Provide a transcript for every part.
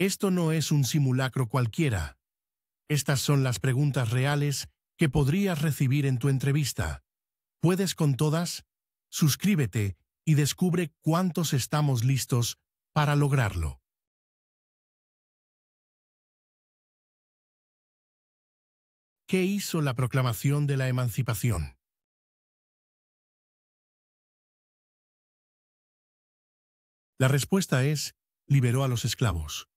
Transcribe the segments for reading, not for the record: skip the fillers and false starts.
Esto no es un simulacro cualquiera. Estas son las preguntas reales que podrías recibir en tu entrevista. ¿Puedes con todas? Suscríbete y descubre cuántos estamos listos para lograrlo. ¿Qué hizo la Proclamación de la Emancipación? La respuesta es: liberó a los esclavos.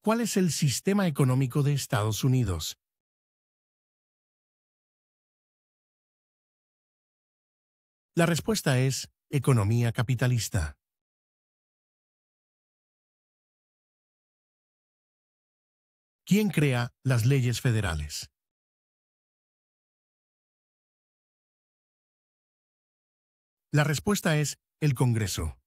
¿Cuál es el sistema económico de Estados Unidos? La respuesta es: economía capitalista. ¿Quién crea las leyes federales? La respuesta es: el Congreso.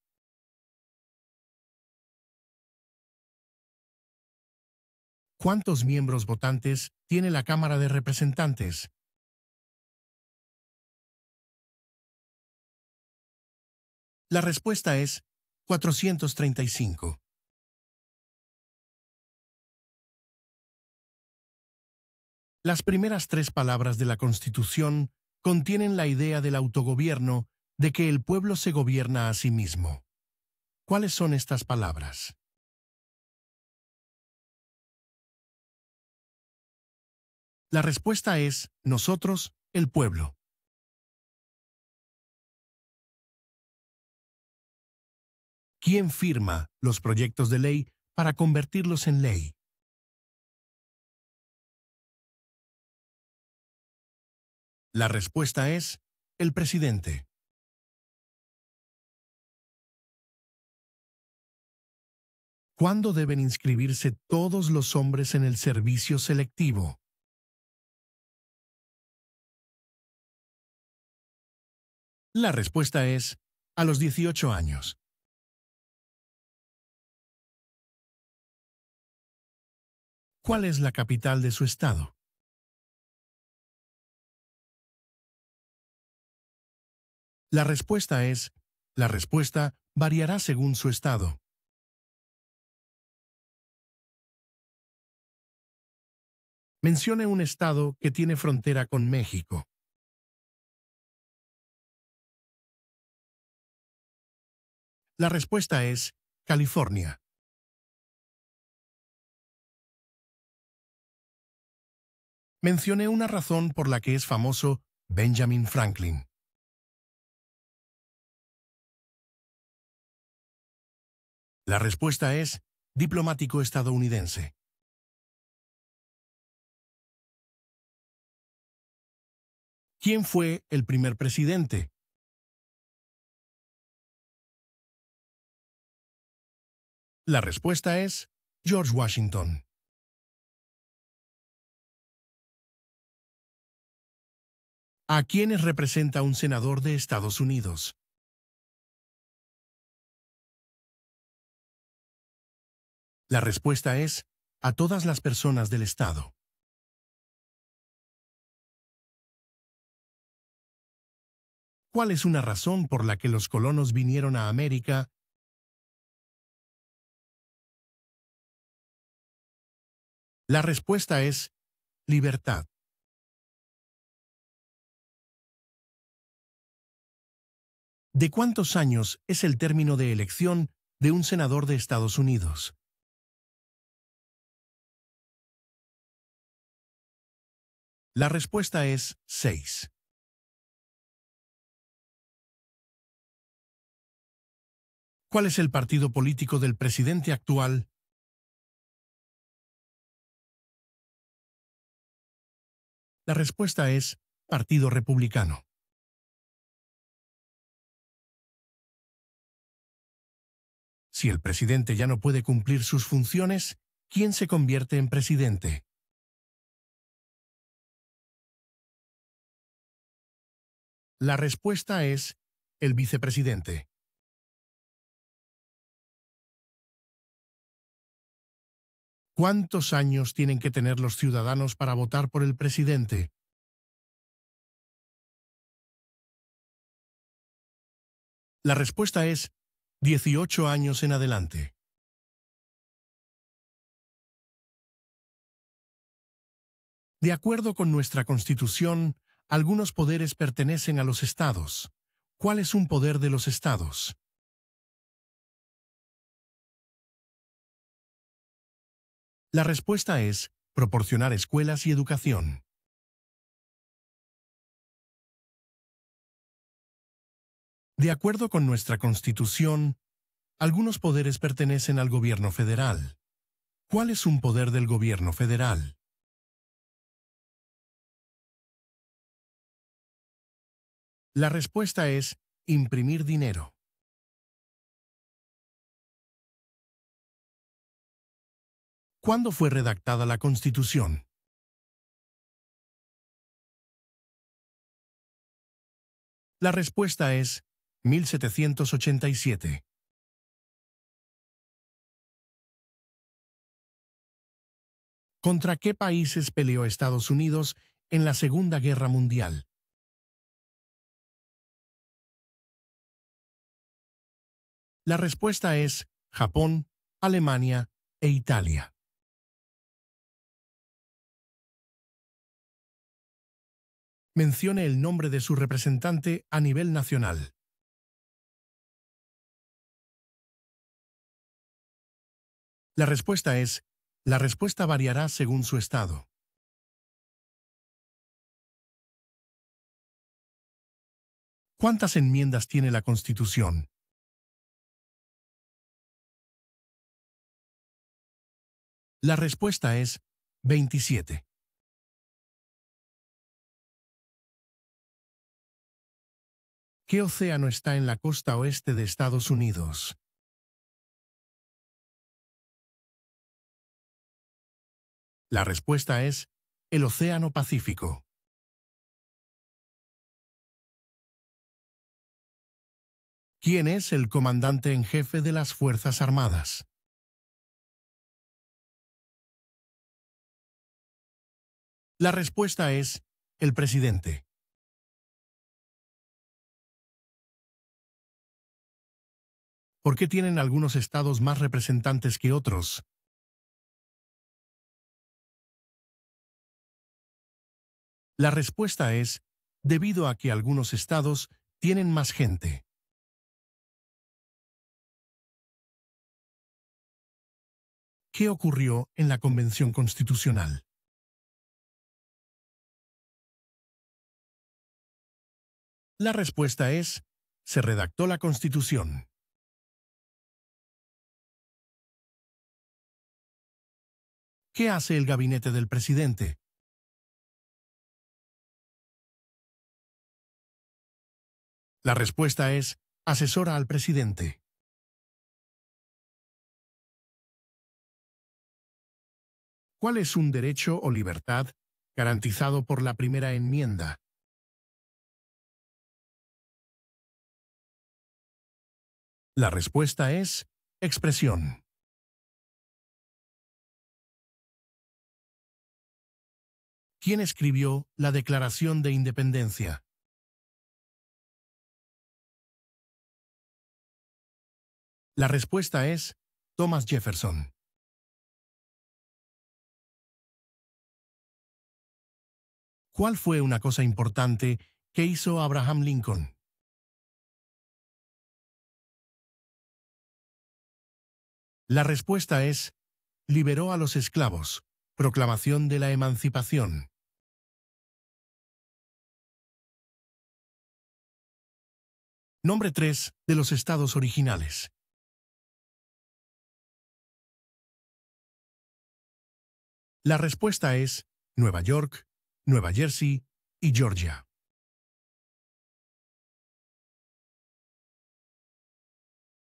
¿Cuántos miembros votantes tiene la Cámara de Representantes? La respuesta es 435. Las primeras tres palabras de la Constitución contienen la idea del autogobierno, de que el pueblo se gobierna a sí mismo. ¿Cuáles son estas palabras? La respuesta es: nosotros, el pueblo. ¿Quién firma los proyectos de ley para convertirlos en ley? La respuesta es: el presidente. ¿Cuándo deben inscribirse todos los hombres en el servicio selectivo? La respuesta es: a los 18 años. ¿Cuál es la capital de su estado? La respuesta es: la respuesta variará según su estado. Mencione un estado que tiene frontera con México. La respuesta es: California. Mencione una razón por la que es famoso Benjamin Franklin. La respuesta es: diplomático estadounidense. ¿Quién fue el primer presidente? La respuesta es: George Washington. ¿A quiénes representa un senador de Estados Unidos? La respuesta es: a todas las personas del estado. ¿Cuál es una razón por la que los colonos vinieron a América? La respuesta es: libertad. ¿De cuántos años es el término de elección de un senador de Estados Unidos? La respuesta es: 6. ¿Cuál es el partido político del presidente actual? La respuesta es: Partido Republicano. Si el presidente ya no puede cumplir sus funciones, ¿quién se convierte en presidente? La respuesta es: el vicepresidente. ¿Cuántos años tienen que tener los ciudadanos para votar por el presidente? La respuesta es 18 años en adelante. De acuerdo con nuestra Constitución, algunos poderes pertenecen a los estados. ¿Cuál es un poder de los estados? La respuesta es proporcionar escuelas y educación. De acuerdo con nuestra Constitución, algunos poderes pertenecen al gobierno federal. ¿Cuál es un poder del gobierno federal? La respuesta es imprimir dinero. ¿Cuándo fue redactada la Constitución? La respuesta es 1787. ¿Contra qué países peleó Estados Unidos en la Segunda Guerra Mundial? La respuesta es Japón, Alemania e Italia. Mencione el nombre de su representante a nivel nacional. La respuesta es, la respuesta variará según su estado. ¿Cuántas enmiendas tiene la Constitución? La respuesta es 27. ¿Qué océano está en la costa oeste de Estados Unidos? La respuesta es el Océano Pacífico. ¿Quién es el comandante en jefe de las Fuerzas Armadas? La respuesta es el presidente. ¿Por qué tienen algunos estados más representantes que otros? La respuesta es debido a que algunos estados tienen más gente. ¿Qué ocurrió en la Convención Constitucional? La respuesta es se redactó la Constitución. ¿Qué hace el gabinete del presidente? La respuesta es asesora al presidente. ¿Cuál es un derecho o libertad garantizado por la primera enmienda? La respuesta es expresión. ¿Quién escribió la Declaración de Independencia? La respuesta es Thomas Jefferson. ¿Cuál fue una cosa importante que hizo Abraham Lincoln? La respuesta es liberó a los esclavos. Proclamación de la Emancipación. Nombre 3 de los estados originales. La respuesta es Nueva York, Nueva Jersey y Georgia.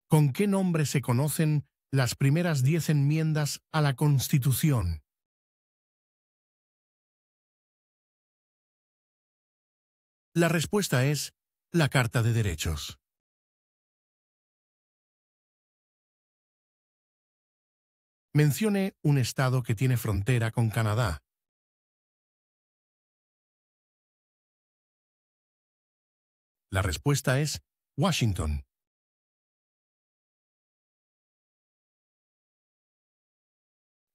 ¿Con qué nombre se conocen las primeras 10 enmiendas a la Constitución? La respuesta es la Carta de Derechos. Mencione un estado que tiene frontera con Canadá. La respuesta es Washington.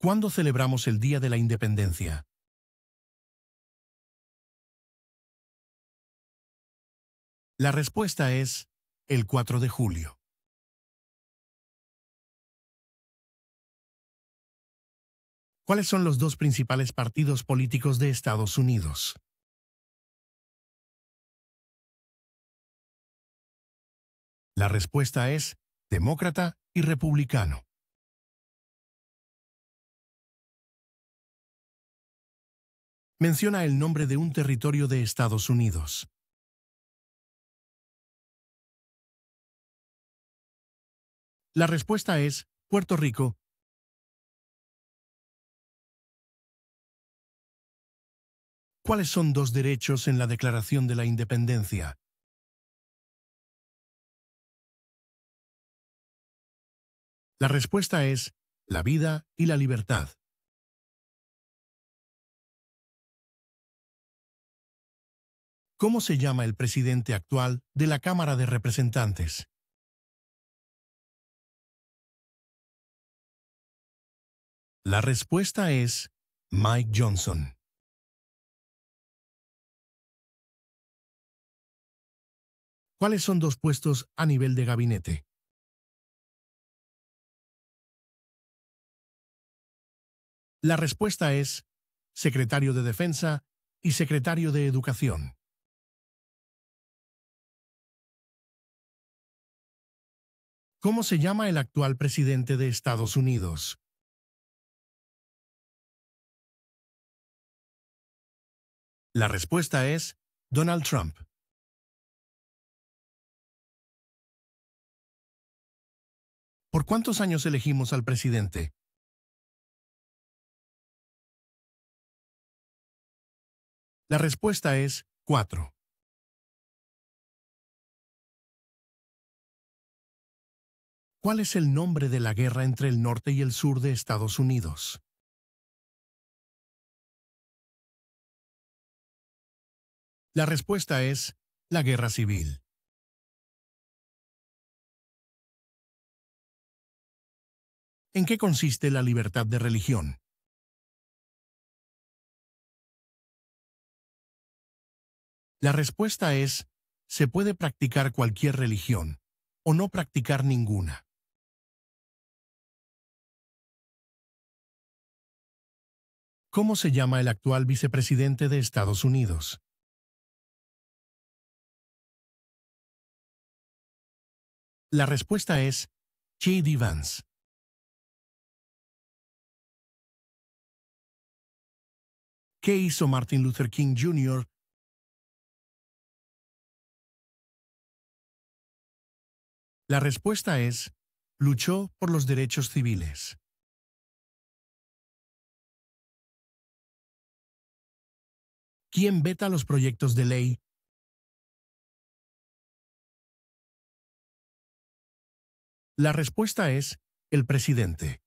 ¿Cuándo celebramos el Día de la Independencia? La respuesta es el 4 de julio. ¿Cuáles son los dos principales partidos políticos de Estados Unidos? La respuesta es demócrata y republicano. Menciona el nombre de un territorio de Estados Unidos. La respuesta es Puerto Rico. ¿Cuáles son dos derechos en la Declaración de la Independencia? La respuesta es la vida y la libertad. ¿Cómo se llama el presidente actual de la Cámara de Representantes? La respuesta es Mike Johnson. ¿Cuáles son dos puestos a nivel de gabinete? La respuesta es secretario de Defensa y secretario de Educación. ¿Cómo se llama el actual presidente de Estados Unidos? La respuesta es Donald Trump. ¿Por cuántos años elegimos al presidente? La respuesta es 4. ¿Cuál es el nombre de la guerra entre el norte y el sur de Estados Unidos? La respuesta es la Guerra Civil. ¿En qué consiste la libertad de religión? La respuesta es, se puede practicar cualquier religión, o no practicar ninguna. ¿Cómo se llama el actual vicepresidente de Estados Unidos? La respuesta es J.D. Vance. ¿Qué hizo Martin Luther King Jr.? La respuesta es, luchó por los derechos civiles. ¿Quién veta los proyectos de ley? La respuesta es, el presidente.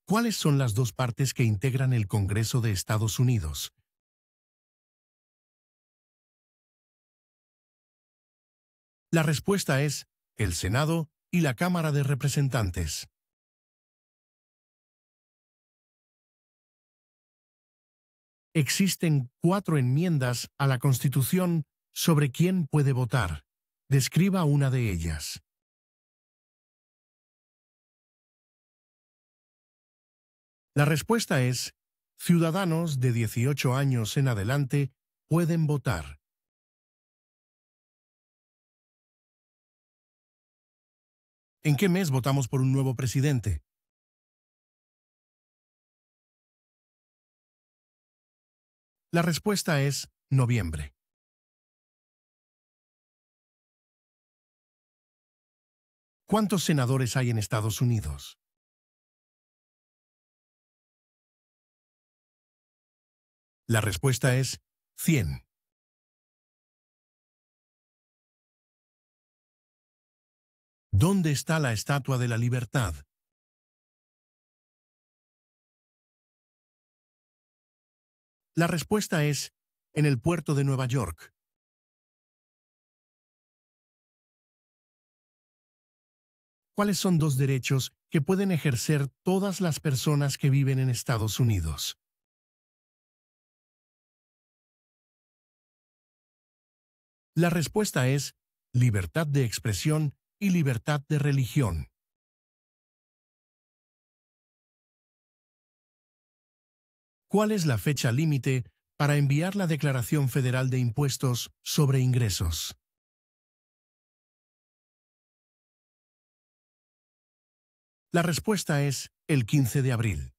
¿Cuáles son las dos partes que integran el Congreso de Estados Unidos? La respuesta es, el Senado y la Cámara de Representantes. Existen 4 enmiendas a la Constitución sobre quién puede votar. Describa una de ellas. La respuesta es, ciudadanos de 18 años en adelante pueden votar. ¿En qué mes votamos por un nuevo presidente? La respuesta es noviembre. ¿Cuántos senadores hay en Estados Unidos? La respuesta es 100. ¿Dónde está la Estatua de la Libertad? La respuesta es en el puerto de Nueva York. ¿Cuáles son dos derechos que pueden ejercer todas las personas que viven en Estados Unidos? La respuesta es libertad de expresión y libertad de religión. ¿Cuál es la fecha límite para enviar la Declaración Federal de Impuestos sobre Ingresos? La respuesta es el 15 de abril.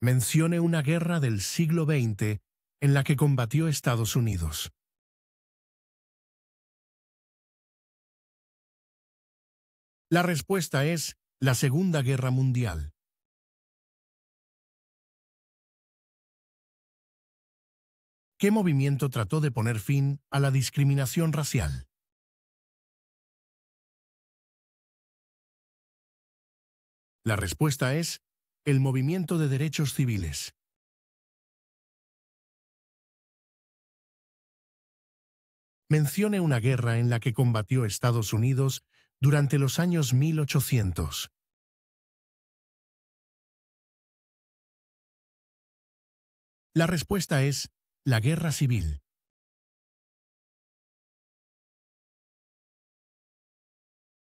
Mencione una guerra del siglo XX en la que combatió Estados Unidos. La respuesta es la Segunda Guerra Mundial. ¿Qué movimiento trató de poner fin a la discriminación racial? La respuesta es el movimiento de derechos civiles. Mencione una guerra en la que combatió Estados Unidos durante los años 1800. La respuesta es la Guerra Civil.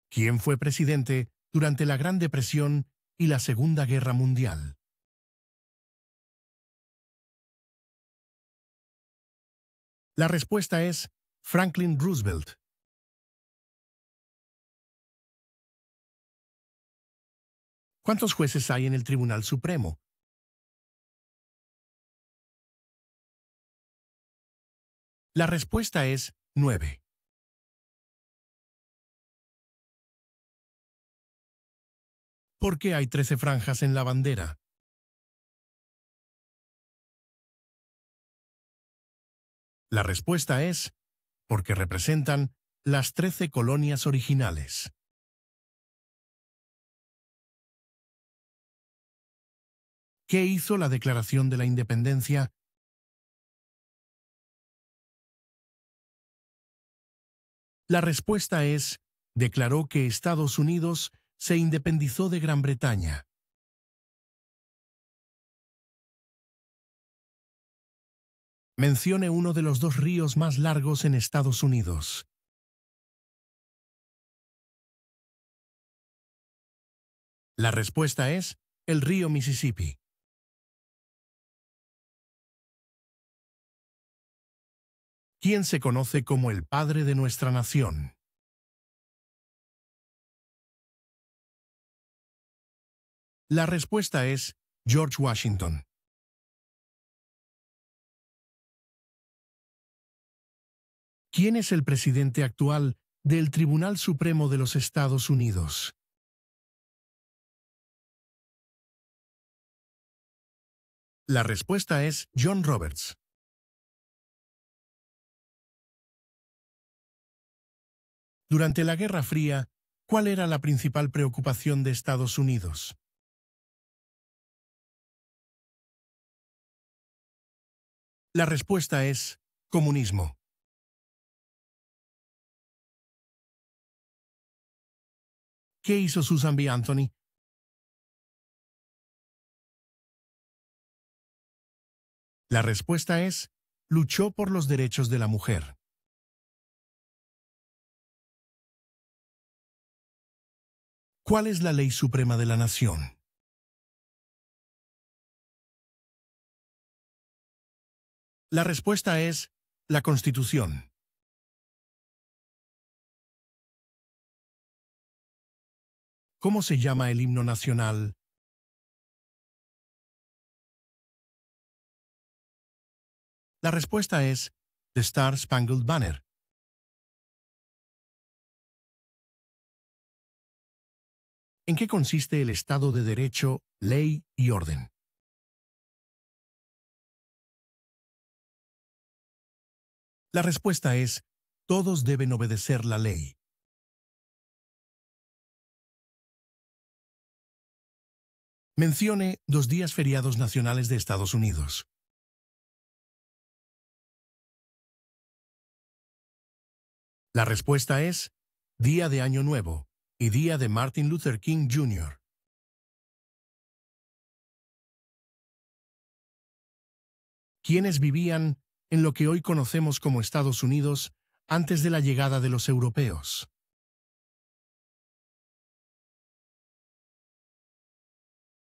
¿Quién fue presidente durante la Gran Depresión y la Segunda Guerra Mundial? La respuesta es Franklin Roosevelt. ¿Cuántos jueces hay en el Tribunal Supremo? La respuesta es 9. ¿Por qué hay 13 franjas en la bandera? La respuesta es porque representan las 13 colonias originales. ¿Qué hizo la Declaración de la Independencia? La respuesta es, declaró que Estados Unidos se independizó de Gran Bretaña. Mencione uno de los dos ríos más largos en Estados Unidos. La respuesta es el río Mississippi. ¿Quién se conoce como el padre de nuestra nación? La respuesta es George Washington. ¿Quién es el presidente actual del Tribunal Supremo de los Estados Unidos? La respuesta es John Roberts. Durante la Guerra Fría, ¿cuál era la principal preocupación de Estados Unidos? La respuesta es comunismo. ¿Qué hizo Susan B. Anthony? La respuesta es luchó por los derechos de la mujer. ¿Cuál es la ley suprema de la nación? La respuesta es la Constitución. ¿Cómo se llama el himno nacional? La respuesta es The Star Spangled Banner. ¿En qué consiste el Estado de Derecho, ley y orden? La respuesta es todos deben obedecer la ley. Mencione dos días feriados nacionales de Estados Unidos. La respuesta es Día de Año Nuevo y Día de Martin Luther King Jr. ¿Quiénes vivían en lo que hoy conocemos como Estados Unidos antes de la llegada de los europeos?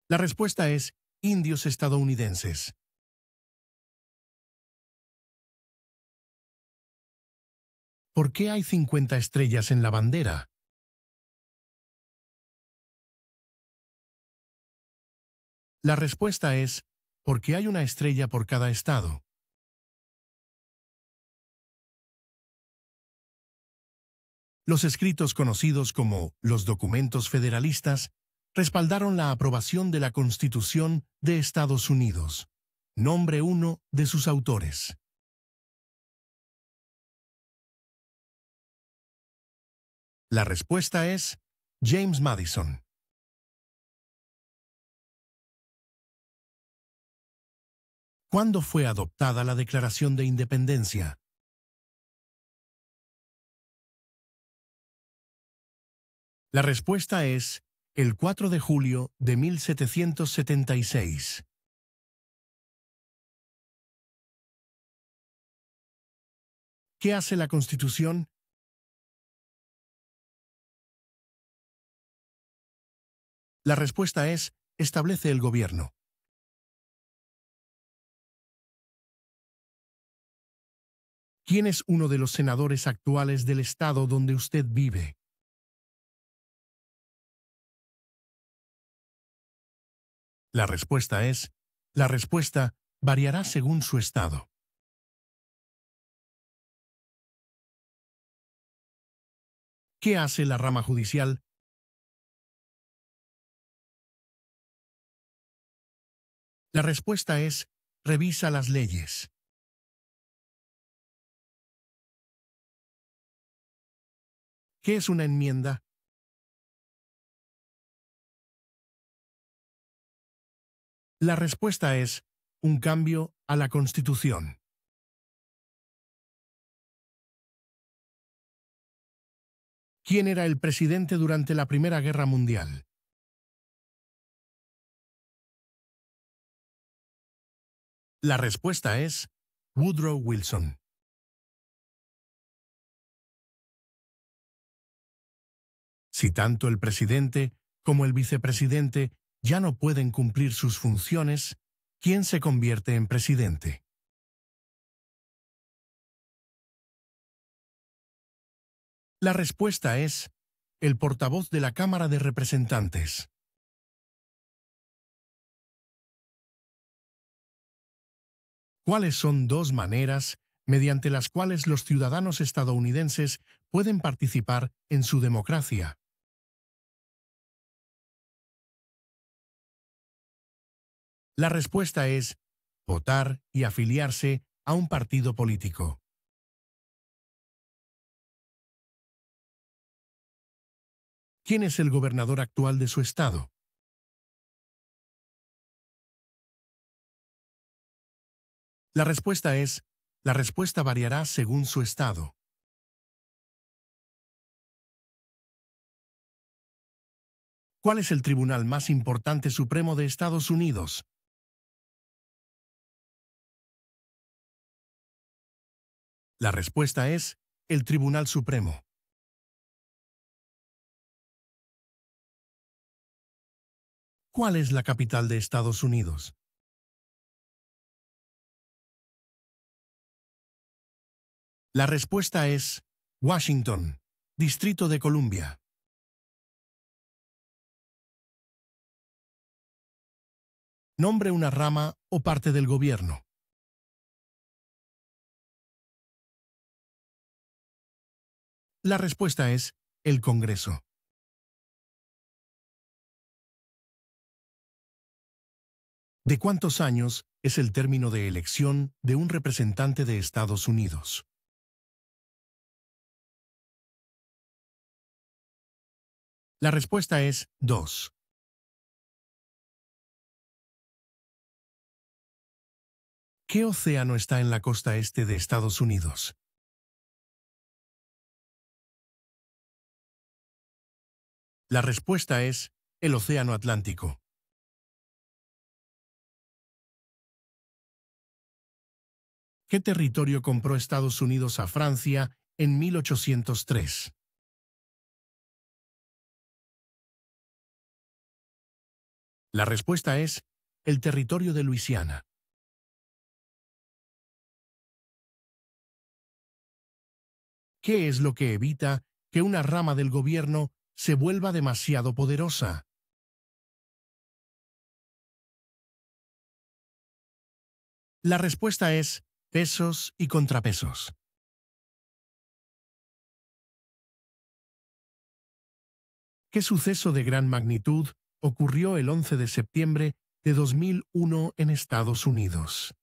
La respuesta es indios estadounidenses. ¿Por qué hay 50 estrellas en la bandera? La respuesta es porque hay una estrella por cada estado. Los escritos conocidos como los documentos federalistas respaldaron la aprobación de la Constitución de Estados Unidos. Nombre uno de sus autores. La respuesta es James Madison. ¿Cuándo fue adoptada la Declaración de Independencia? La respuesta es el 4 de julio de 1776. ¿Qué hace la Constitución? La respuesta es establece el gobierno. ¿Quién es uno de los senadores actuales del estado donde usted vive? La respuesta es, la respuesta variará según su estado. ¿Qué hace la rama judicial? La respuesta es, revisa las leyes. ¿Qué es una enmienda? La respuesta es, un cambio a la Constitución. ¿Quién era el presidente durante la Primera Guerra Mundial? La respuesta es Woodrow Wilson. Si tanto el presidente como el vicepresidente ya no pueden cumplir sus funciones, ¿quién se convierte en presidente? La respuesta es el portavoz de la Cámara de Representantes. ¿Cuáles son dos maneras mediante las cuales los ciudadanos estadounidenses pueden participar en su democracia? La respuesta es votar y afiliarse a un partido político. ¿Quién es el gobernador actual de su estado? La respuesta es, la respuesta variará según su estado. ¿Cuál es el tribunal más importante supremo de Estados Unidos? La respuesta es el Tribunal Supremo. ¿Cuál es la capital de Estados Unidos? La respuesta es Washington, Distrito de Columbia. Nombre una rama o parte del gobierno. La respuesta es el Congreso. ¿De cuántos años es el término de elección de un representante de Estados Unidos? La respuesta es 2. ¿Qué océano está en la costa este de Estados Unidos? La respuesta es el Océano Atlántico. ¿Qué territorio compró Estados Unidos a Francia en 1803? La respuesta es el territorio de Luisiana. ¿Qué es lo que evita que una rama del gobierno se vuelva demasiado poderosa? La respuesta es pesos y contrapesos. ¿Qué suceso de gran magnitud ocurrió el 11 de septiembre de 2001 en Estados Unidos?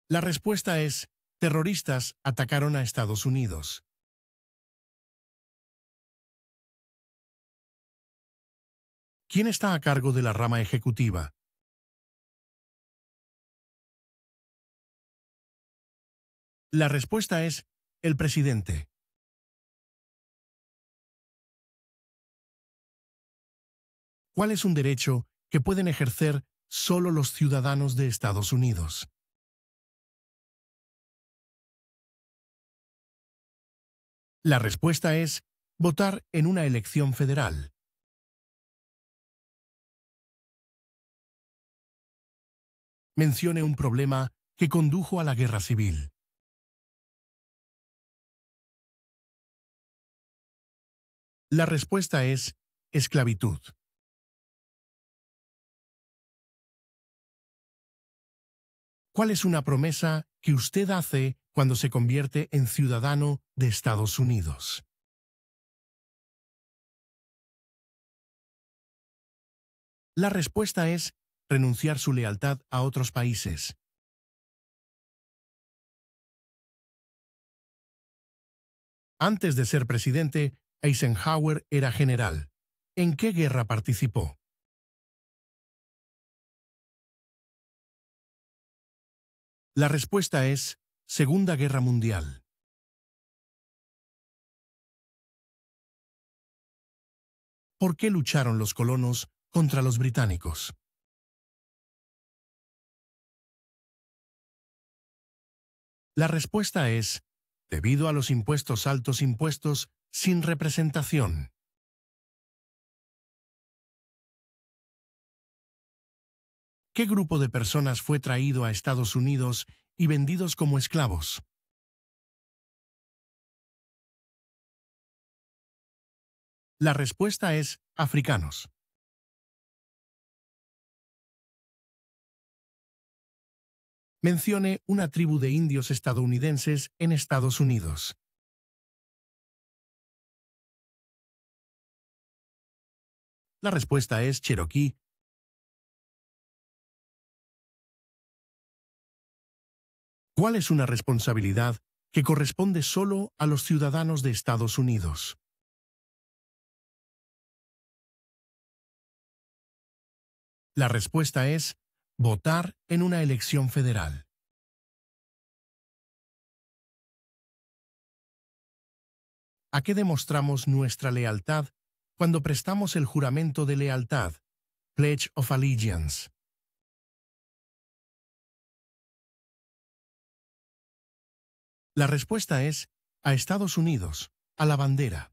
La respuesta es terroristas atacaron a Estados Unidos. ¿Quién está a cargo de la rama ejecutiva? La respuesta es el presidente. ¿Cuál es un derecho que pueden ejercer solo los ciudadanos de Estados Unidos? La respuesta es votar en una elección federal. Mencione un problema que condujo a la guerra civil. La respuesta es esclavitud. ¿Cuál es una promesa que usted hace cuando se convierte en ciudadano de Estados Unidos? La respuesta es renunciar su lealtad a otros países. Antes de ser presidente, Eisenhower era general. ¿En qué guerra participó? La respuesta es Segunda Guerra Mundial. ¿Por qué lucharon los colonos contra los británicos? La respuesta es debido a los impuestos altos impuestos sin representación. ¿Qué grupo de personas fue traído a Estados Unidos y vendidos como esclavos? La respuesta es africanos. Mencione una tribu de indios estadounidenses en Estados Unidos. La respuesta es Cherokee. ¿Cuál es una responsabilidad que corresponde solo a los ciudadanos de Estados Unidos? La respuesta es votar en una elección federal. ¿A qué demostramos nuestra lealtad cuando prestamos el juramento de lealtad, Pledge of Allegiance? La respuesta es a Estados Unidos, a la bandera.